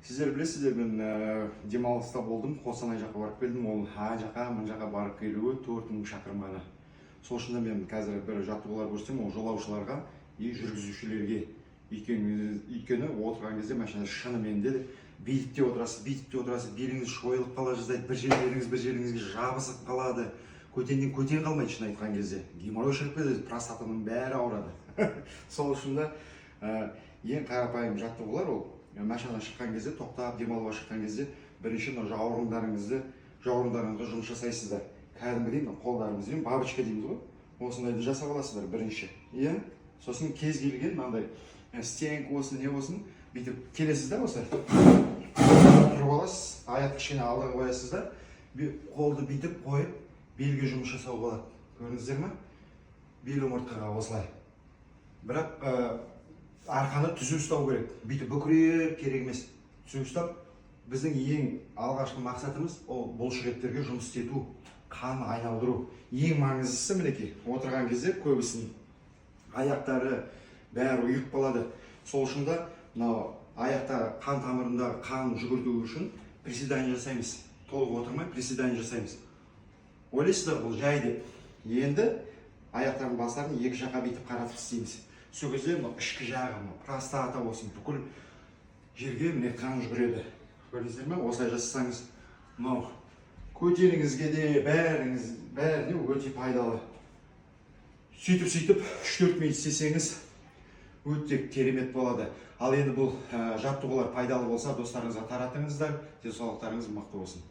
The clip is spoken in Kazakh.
Сіздер білесіздер, мен демалыста болдым, Қостанай жаққа барып келдім. Ол ана жаққа, мына жаққа барып келуі 4000 шақырым ғана. Сол үшін мен қазір бір жаттығулар көрсетем, ол жолаушыларға и жүргізушілерге. Өйткені отырған кезде машина шынымен де билікте отырасыз, беліңіз шойылып қала жаздайды, бір жеріңізге жабысып қалады. Көтен қалмайды, шын айтқан кезде. Геморрой шығып кетеді, простатаның бәрі ауырады. Сол үшін де ең қарапайым жаттығулар ол машинадан шыққан кезде, тоқтап демалуға шыққан кезде бірінші жауырындарыңызға жұмыс жасайсыздар. Кәдімгідей қолдарыңызбен бабочка дейміз ғой. Осындайды жасап аласыздар бірінші. Сосын кез келген мынандай стенк болсын, не болсын, бүйтіп келесіздер осы. Тұрып аласыз, аяқты кішкене алдыға қоясыздар. Қолды бүйтіп қойып, белге жұмыс жасау болады. Көрдіңіздер ме? Бел омыртқаға осылай. Бірақ арқаны түзу ұстау керек. Бүйтіп бүкірек керек емес. Түзу ұстап, біздің ең алғашқы мақсатымыз ол бұлшықеттерге жұмыс істету, қан айналдыру. Ең маңыздысы мінекей, отырған кезде көбісінің аяқтары бәрі ұйып қалады. Сол үшін де аяқта қан тамырында қан жүгірту үшін приседание жасаймыз. Толық отырмай приседание жасаймыз. Ойлайсыздар, бұл жай деп. Енді аяқтардың бастарын екі жаққа бүйтіп қаратып істейміз. Сол кезде ішкі жағы, простата болсын, бүкіл жерге міне қан жүгіреді. Көрдіңіздер ме? Осылай жасасаңыз, көтеріңізге де бәріне өте пайдалы. Сөйтіп 3-4 минут істесеңіз өте керемет болады. Ал енді бұл жаттығулар пайдалы болса, достарыңызға таратыңыздар, денсаулықтарыңыз мықты болсын.